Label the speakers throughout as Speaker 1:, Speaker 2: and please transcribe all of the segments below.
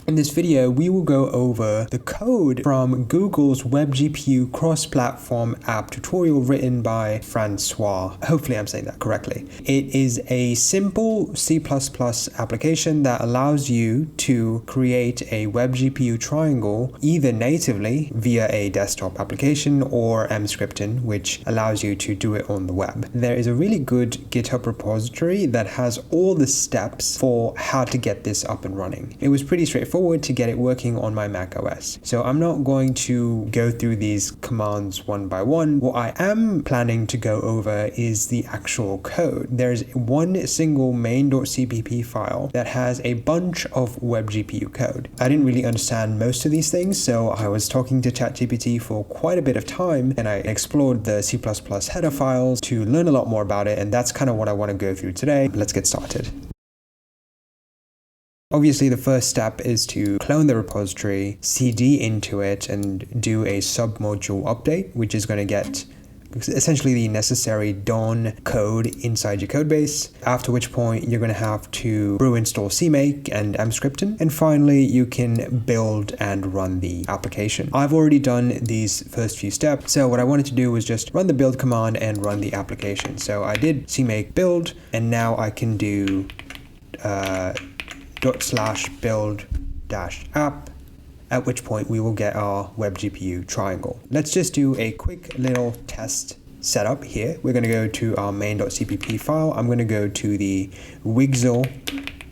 Speaker 1: In this video, we will go over the code from Google's WebGPU cross-platform app tutorial written by Francois. Hopefully I'm saying that correctly. It is a simple C++ application that allows you to create a WebGPU triangle either natively via a desktop application or Emscripten, which allows you to do it on the web. There is a really good GitHub repository that has all the steps for how to get this up and running. It was pretty straightforward to get it working on my Mac OS. So I'm not going to go through these commands one by one. What I am planning to go over is the actual code. There's one single main.cpp file that has a bunch of WebGPU code. I didn't really understand most of these things, so I was talking to ChatGPT for quite a bit of time, and I explored the C++ header files to learn a lot more about it, and that's kind of what I want to go through today. Let's get started. Obviously, the first step is to clone the repository, cd into it, and do a submodule update, which is going to get essentially the necessary Dawn code inside your codebase, after which point you're going to have to brew install CMake and Emscripten, and finally you can build and run the application. I've already done these first few steps, so what I wanted to do was just run the build command and run the application. So I did CMake build, and now I can do /build-app, at which point we will get our WebGPU triangle. Let's just do a quick little test setup here. We're going to go to our main.cpp file. I'm going to go to the WGSL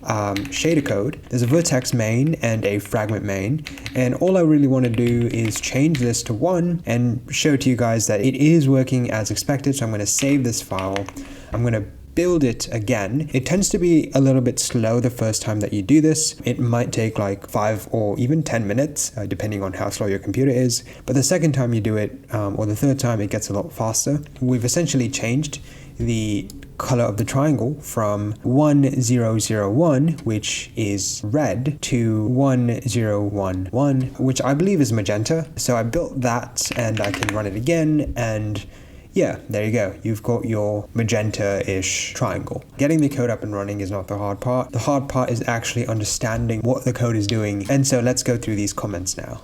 Speaker 1: shader code. There's a vertex main and a fragment main, and all I really want to do is change this to 1 and show to you guys that it is working as expected. So I'm going to save this file. I'm going to build it again. It tends to be a little bit slow the first time that you do this. It might take like 5 or even 10 minutes, depending on how slow your computer is. But the second time you do it, or the third time, it gets a lot faster. We've essentially changed the color of the triangle from 1001, which is red, to 1011, which I believe is magenta. So I built that, and I can run it again, and yeah, there you go. You've got your magenta-ish triangle. Getting the code up and running is not the hard part. The hard part is actually understanding what the code is doing. And so let's go through these comments now.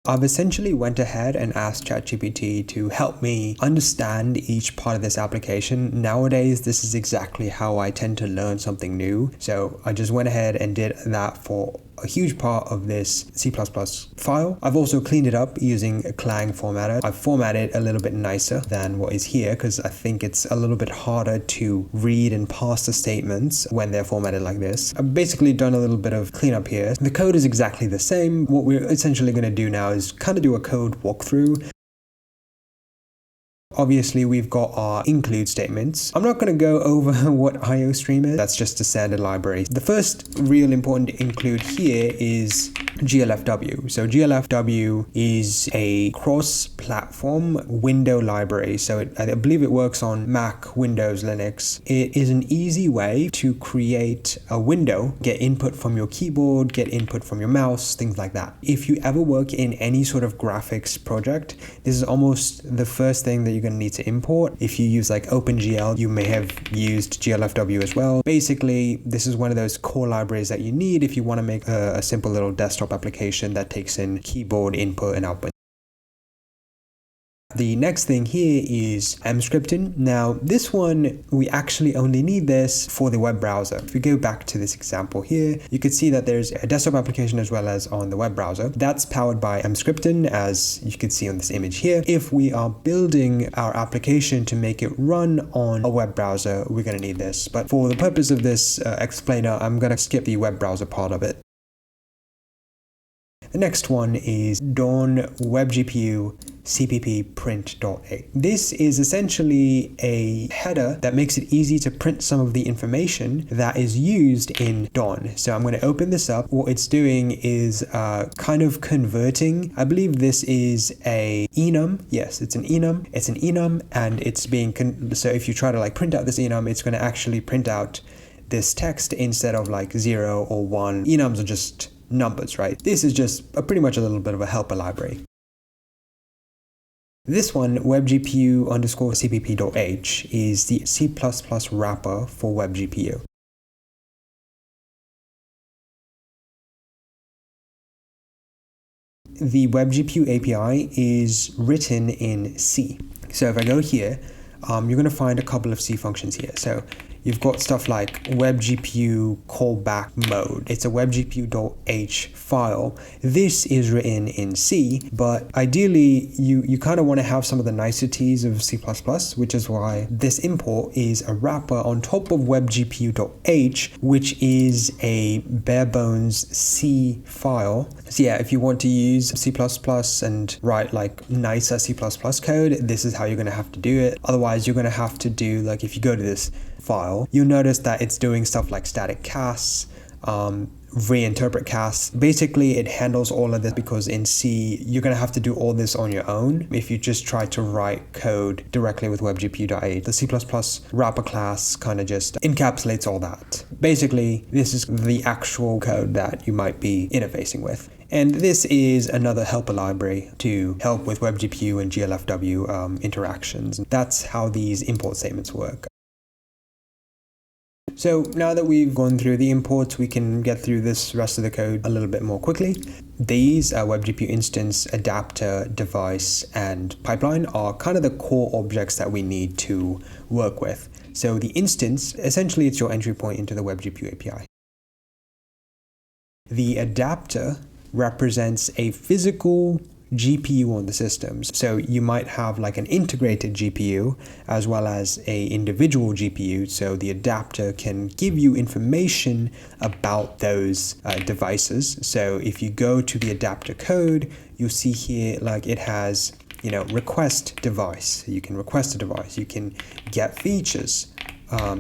Speaker 1: I've essentially went ahead and asked ChatGPT to help me understand each part of this application. Nowadays, this is exactly how I tend to learn something new. So I just went ahead and did that for a huge part of this C++ file. I've also cleaned it up using a Clang formatter. I've formatted a little bit nicer than what is here because I think it's a little bit harder to read and parse the statements when they're formatted like this. I've basically done a little bit of cleanup here. The code is exactly the same. What we're essentially going to do now is kind of do a code walkthrough. Obviously, we've got our include statements. I'm not going to go over what IOStream is. That's just a standard library. The first real important include here is GLFW. So GLFW is a cross-platform window library. So I believe it works on Mac, Windows, Linux. It is an easy way to create a window, get input from your keyboard, get input from your mouse, things like that. If you ever work in any sort of graphics project, this is almost the first thing that you're going to need to import. If you use like OpenGL, you may have used GLFW as well. Basically, this is one of those core libraries that you need if you want to make a simple little desktop application that takes in keyboard input and output. The next thing here is Emscripten. Now, this one, we actually only need this for the web browser. If we go back to this example here, you could see that there's a desktop application as well as on the web browser. That's powered by Emscripten, as you can see on this image here. If we are building our application to make it run on a web browser, we're going to need this. But for the purpose of this explainer, I'm going to skip the web browser part of it. The next one is Dawn WebGPU CPP print.8. This is essentially a header that makes it easy to print some of the information that is used in Dawn. So I'm going to open this up. What it's doing is kind of converting. I believe this is a enum. Yes, it's an enum. It's an enum, and it's being so if you try to like print out this enum, it's going to actually print out this text instead of like 0 or 1. Enums are just numbers, right? This is just pretty much a little bit of a helper library. This one, WebGPU_CPP.h, is the C++ wrapper for WebGPU. the WebGPU API is written in C. So if I go here, you're going to find a couple of C functions here. So you've got stuff like WebGPU callback mode. It's a WebGPU.h file. This is written in C, but ideally you kind of want to have some of the niceties of C++, which is why this import is a wrapper on top of WebGPU.h, which is a bare bones C file. So yeah, if you want to use C++ and write like nicer C++ code, this is how you're going to have to do it. Otherwise, you're going to have to do, like, if you go to this file, you'll notice that it's doing stuff like static casts, reinterpret casts. Basically, it handles all of this because in C, you're going to have to do all this on your own. If you just try to write code directly with WebGPU.h, the C++ wrapper class kind of just encapsulates all that. Basically, this is the actual code that you might be interfacing with. And this is another helper library to help with WebGPU and GLFW interactions. That's how these import statements work. So now that we've gone through the imports, we can get through this rest of the code a little bit more quickly. These WebGPU instance, adapter, device, and pipeline are kind of the core objects that we need to work with. So the instance, essentially it's your entry point into the WebGPU API. The adapter represents a physical GPU on the systems. So you might have like an integrated GPU as well as a individual GPU. So the adapter can give you information about those devices. So if you go to the adapter code, you'll see here like it has, request device. You can request a device. You can get features.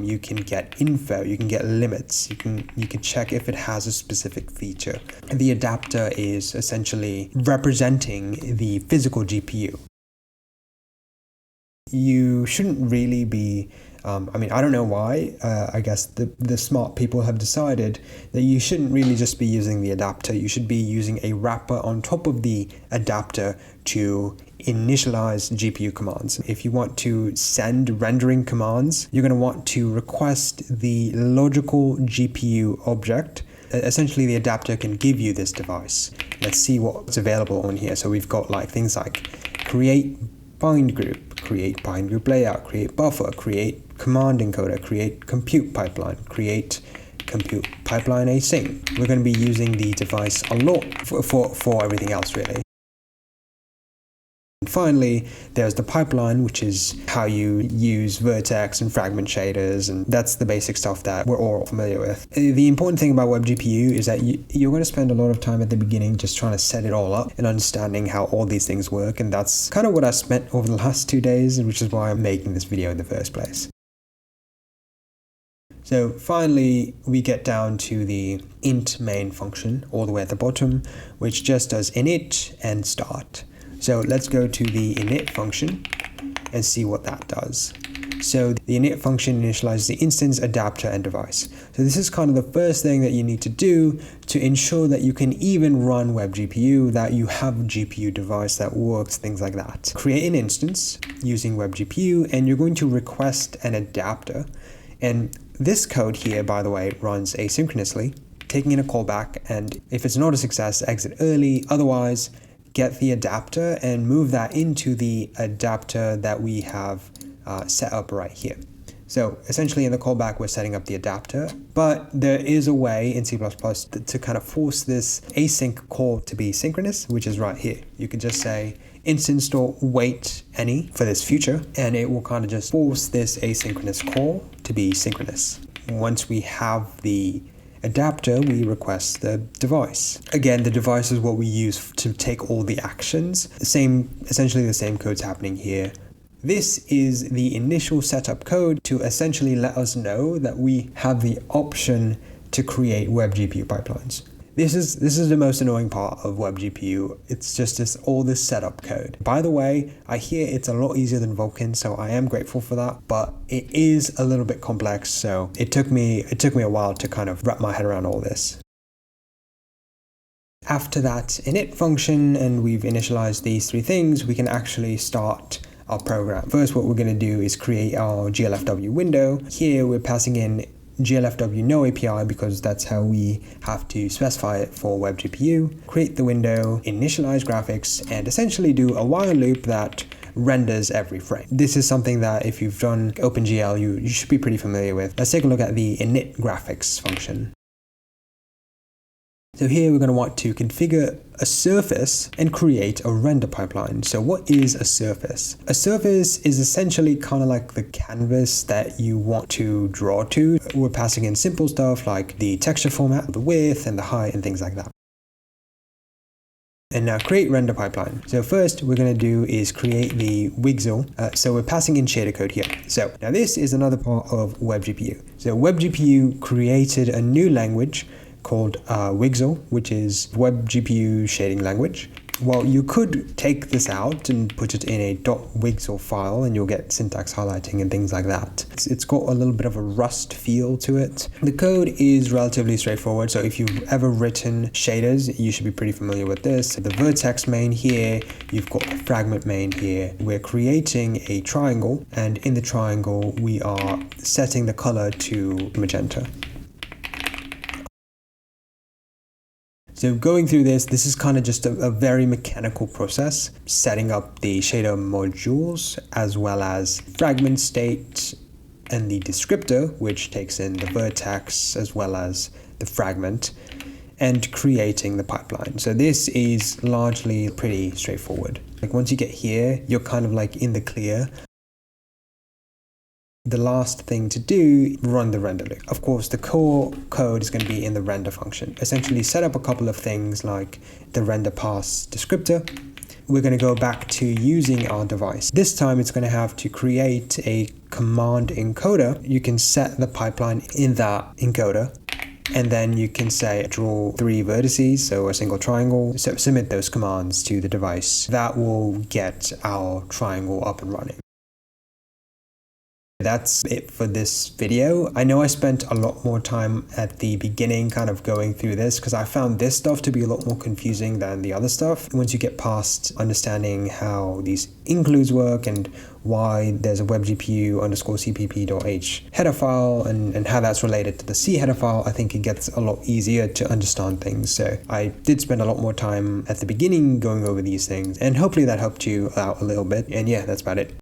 Speaker 1: You can get info, you can get limits, you can check if it has a specific feature. The adapter is essentially representing the physical GPU. You shouldn't really be, I don't know why, I guess the smart people have decided that you shouldn't really just be using the adapter, you should be using a wrapper on top of the adapter to initialize GPU commands. If you want to send rendering commands, you're going to want to request the logical GPU object. Essentially, the adapter can give you this device. Let's see what's available on here. So we've got like things like create bind group, create bind group layout, create buffer, create command encoder, create compute pipeline, create compute pipeline async. We're going to be using the device a lot for everything else really. And finally, there's the pipeline, which is how you use vertex and fragment shaders, and that's the basic stuff that we're all familiar with. The important thing about WebGPU is that you're going to spend a lot of time at the beginning just trying to set it all up and understanding how all these things work, and that's kind of what I spent over the last 2 days, which is why I'm making this video in the first place. So finally, we get down to the int main function all the way at the bottom, which just does init and start. So let's go to the init function and see what that does. So the init function initializes the instance, adapter, and device. So this is kind of the first thing that you need to do to ensure that you can even run WebGPU, that you have a GPU device that works, things like that. Create an instance using WebGPU, and you're going to request an adapter. And this code here, by the way, runs asynchronously, taking in a callback, and if it's not a success, exit early. Otherwise, get the adapter and move that into the adapter that we have set up right here. So essentially in the callback, we're setting up the adapter, but there is a way in C++ to kind of force this async call to be synchronous, which is right here. You can just say instance.wait any for this future, and it will kind of just force this asynchronous call to be synchronous. Once we have the adapter, we request the device. Again, the device is what we use to take all the actions. Essentially the same code's happening here. This is the initial setup code to essentially let us know that we have the option to create WebGPU pipelines. This is the most annoying part of WebGPU. It's just all this setup code. By the way, I hear it's a lot easier than Vulkan, so I am grateful for that, but it is a little bit complex, so it took me a while to kind of wrap my head around all this. After that init function, and we've initialized these three things, we can actually start our program. First, what we're going to do is create our GLFW window. Here we're passing in GLFW no API because that's how we have to specify it for WebGPU, create the window, initialize graphics, and essentially do a while loop that renders every frame. This is something that if you've done OpenGL, you should be pretty familiar with. Let's take a look at the init graphics function. So here we're going to want to configure a surface and create a render pipeline. So what is a surface? A surface is essentially kind of like the canvas that you want to draw to. We're passing in simple stuff like the texture format, the width and the height and things like that. And now create render pipeline. So first we're going to do is create the WGSL. So we're passing in shader code here. So now this is another part of WebGPU. So WebGPU created a new language called WGSL, which is WebGPU shading language. Well, you could take this out and put it in a .wgsl file and you'll get syntax highlighting and things like that. It's got a little bit of a Rust feel to it. The code is relatively straightforward, so if you've ever written shaders, you should be pretty familiar with this. The vertex main here, you've got the fragment main here. We're creating a triangle, and in the triangle, we are setting the color to magenta. So going through this is kind of just a very mechanical process, setting up the shader modules as well as fragment state and the descriptor, which takes in the vertex as well as the fragment, and creating the pipeline. So this is largely pretty straightforward. Like once you get here, you're kind of like in the clear. The last thing to do, run the render loop. Of course, the core code is going to be in the render function. Essentially set up a couple of things like the render pass descriptor. We're going to go back to using our device. This time it's going to have to create a command encoder. You can set the pipeline in that encoder. And then you can say draw 3 vertices, so a single triangle. So submit those commands to the device. That will get our triangle up and running. That's it for this video. I know I spent a lot more time at the beginning kind of going through this because I found this stuff to be a lot more confusing than the other stuff. Once you get past understanding how these includes work and why there's a WebGPU_cpp.h header file and how that's related to the C header file, I think it gets a lot easier to understand things. So I did spend a lot more time at the beginning going over these things, and hopefully that helped you out a little bit. And yeah, that's about it.